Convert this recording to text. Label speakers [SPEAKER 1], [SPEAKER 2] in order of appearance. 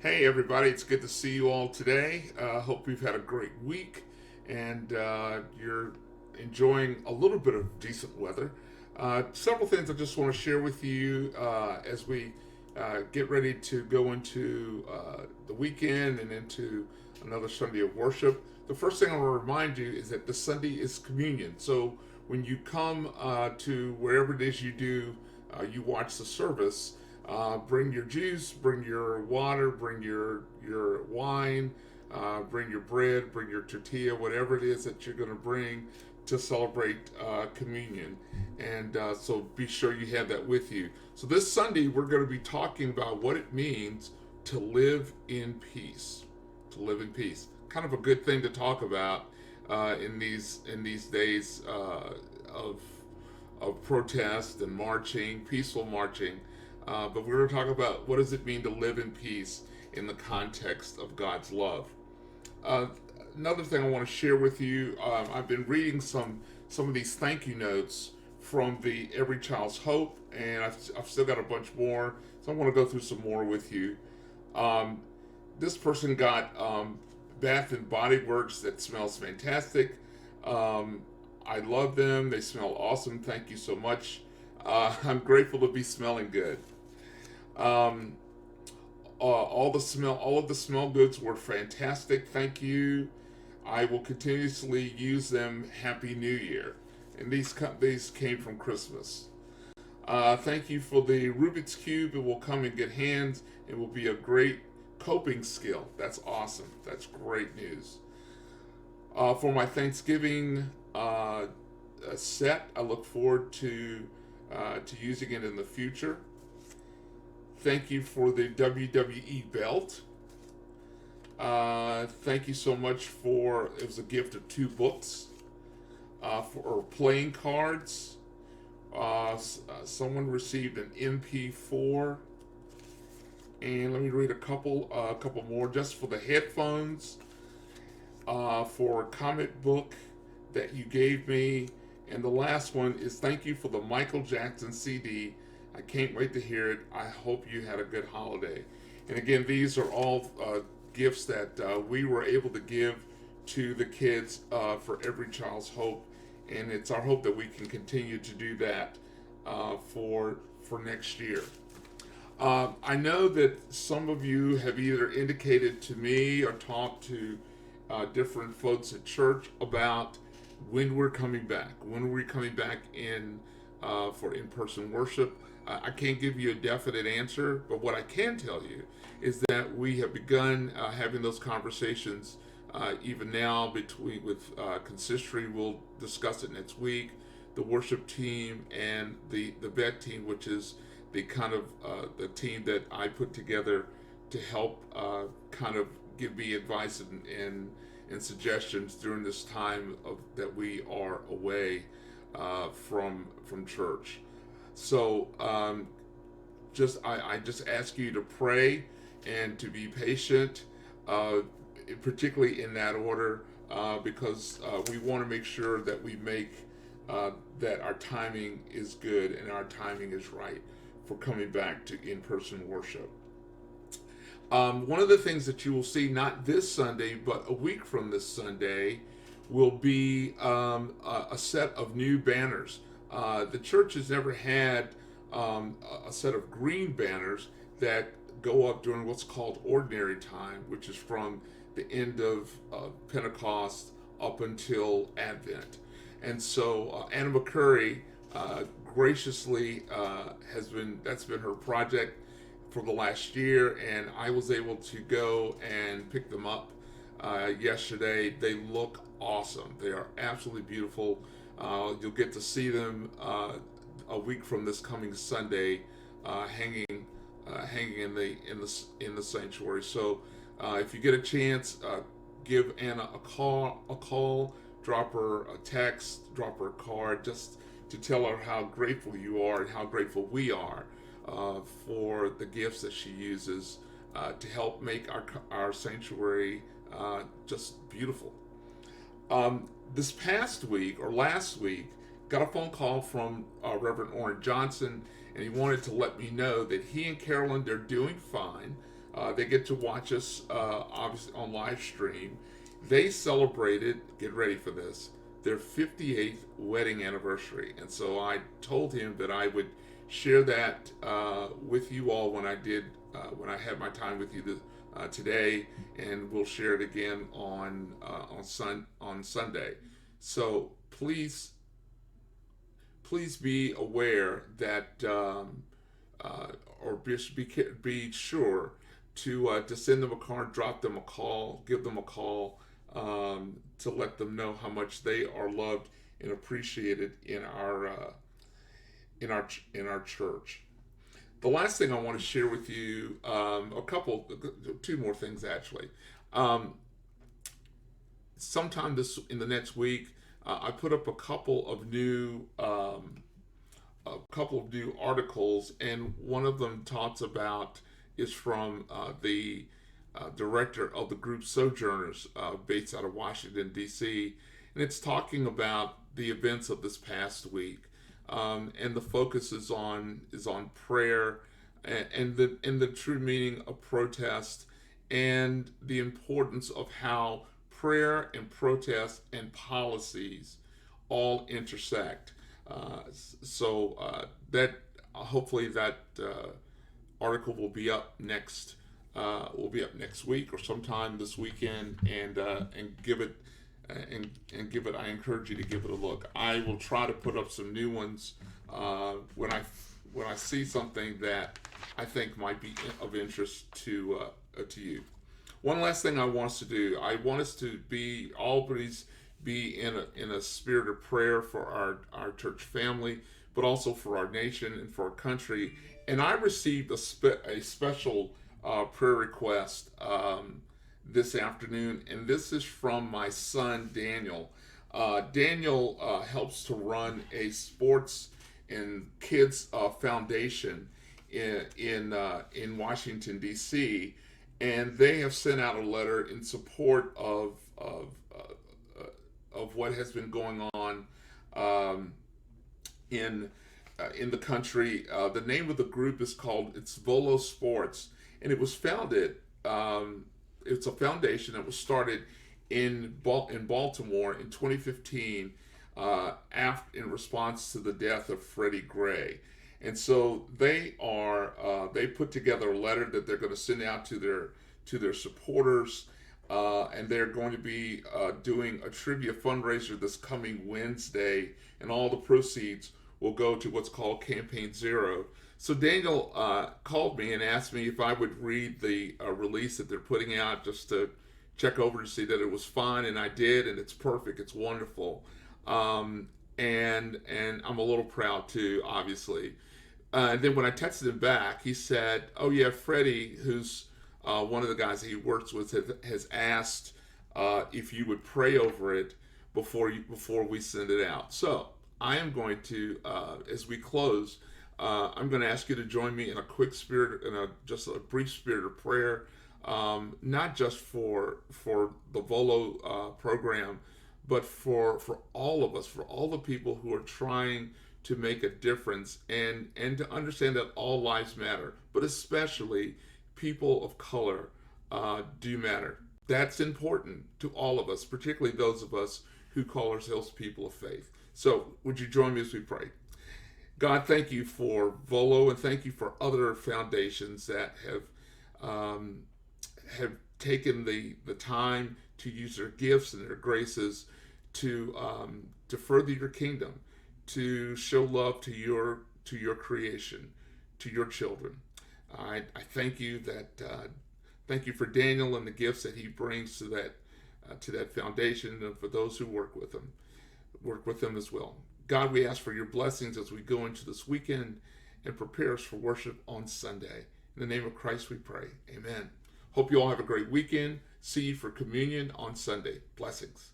[SPEAKER 1] Hey everybody, it's good to see you all today. Hope you've had a great week and you're enjoying a little bit of decent weather. Several things I just want to share with you as we get ready to go into the weekend and into another Sunday of worship. The first thing I want to remind you is that this Sunday is communion. So when you come to wherever it is you do, you watch the service. Bring your juice, bring your water, bring your wine, bring your bread, bring your tortilla, whatever it is that you're going to bring to celebrate communion. And so be sure you have that with you. So this Sunday, we're going to be talking about what it means to live in peace. To live in peace. Kind of a good thing to talk about in these days of protest and marching, peaceful marching. But we're going to talk about what does it mean to live in peace in the context of God's love. Uh, Another thing I want to share with you, I've been reading some of these thank you notes from the Every Child's Hope, and I've still got a bunch more, so I want to go through some more with you. Um, this person got Bath and Body Works that smells fantastic. Um, I love them. They smell awesome. Thank you so much. I'm grateful to be smelling good. Um, all of the smell goods were fantastic. Thank you. I will continuously use them. Happy New Year. And these came from Christmas. Thank you for the Rubik's Cube. It will come in good hands. It will be a great coping skill. That's awesome. That's great news. For my Thanksgiving set, I look forward to using it in the future. Thank you for the WWE belt. Thank you so much for it was a gift of two books for playing cards. Someone received an MP4, and let me read a couple more just for the headphones. For a comic book that you gave me, and the last one is thank you for the Michael Jackson CD. I can't wait to hear it. I hope you had a good holiday. And again, these are all gifts that we were able to give to the kids for Every Child's Hope, and it's our hope that we can continue to do that for next year. I know that some of you have either indicated to me or talked to different folks at church about when we're coming back. When are we coming back in for in-person worship? I can't give you a definite answer, but what I can tell you is that we have begun having those conversations even now between with consistory. We'll discuss it next week. The worship team and the vet team, which is the kind of the team that I put together to help kind of give me advice and suggestions during this time that we are away from church. So I just ask you to pray and to be patient, particularly in that order, because we want to make sure that we make that our timing is good and our timing is right for coming back to in-person worship. One of the things that you will see, not this Sunday, but a week from this Sunday, will be a set of new banners. The church has never had a set of green banners that go up during what's called ordinary time, which is from the end of Pentecost up until Advent. And so Anna McCurry graciously that's been her project for the last year, and I was able to go and pick them up yesterday. They look awesome. They are absolutely beautiful. You'll get to see them a week from this coming Sunday, hanging in the sanctuary. So if you get a chance, give Anna a call, drop her a text, drop her a card, just to tell her how grateful you are and how grateful we are for the gifts that she uses to help make our sanctuary just beautiful. This past week or last week, got a phone call from Rev Orange Johnson, and he wanted to let me know that he and Carolyn, they're doing fine. They get to watch us, obviously, on live stream. They celebrated, get ready for this, their 58th wedding anniversary. And so I told him that I would share that with you all when I had my time with you today, and we'll share it again on Sunday. So please be aware that or be sure to send them a card, drop them a call, give them a call, to let them know how much they are loved and appreciated in our church. The last thing I want to share with you, two more things actually. Sometime in the next week, I put up a couple of new articles, and one of them is from the director of the group Sojourners, based out of Washington D.C., and it's talking about the events of this past week, and the focus is on prayer and the true meaning of protest, and the importance of how prayer and protest and policies all intersect. That hopefully that article will be up next week or sometime this weekend, and give it I encourage you to give it a look. I will try to put up some new ones when I see something that I think might be of interest to you. One last thing I want us to do. I want us to be in a spirit of prayer for our church family, but also for our nation and for our country. And I received a special prayer request this afternoon, and this is from my son Daniel. Daniel helps to run a sports and kids foundation in Washington D.C., and they have sent out a letter in support of what has been going on in the country. The name of the group is called Volo Sports, and it was founded. It's a foundation that was started in Baltimore in 2015, in response to the death of Freddie Gray. And so they put together a letter that they're going to send out to their supporters, and they're going to be doing a trivia fundraiser this coming Wednesday, and all the proceeds will go to what's called Campaign Zero. So Daniel called me and asked me if I would read the release that they're putting out, just to check over to see that it was fine, and I did, and it's perfect. It's wonderful, and I'm a little proud too, obviously. And then when I texted him back, he said, "Oh yeah, Freddie, who's one of the guys that he works with, has asked if you would pray over it before we send it out." So I am going to, as we close, I'm going to ask you to join me in a just a brief spirit of prayer, not just for the Volo program, but for all of us, for all the people who are trying to make a difference, and to understand that all lives matter, but especially people of color do matter. That's important to all of us, particularly those of us who call ourselves people of faith. So would you join me as we pray? God, thank you for Volo, and thank you for other foundations that have taken the time to use their gifts and their graces to further your kingdom, to show love to your creation, to your children. I thank you thank you for Daniel and the gifts that he brings to that foundation, and for those who work with them as well. God, we ask for your blessings as we go into this weekend and prepare us for worship on Sunday. In the name of Christ we pray. Amen. Hope you all have a great weekend. See you for communion on Sunday. Blessings.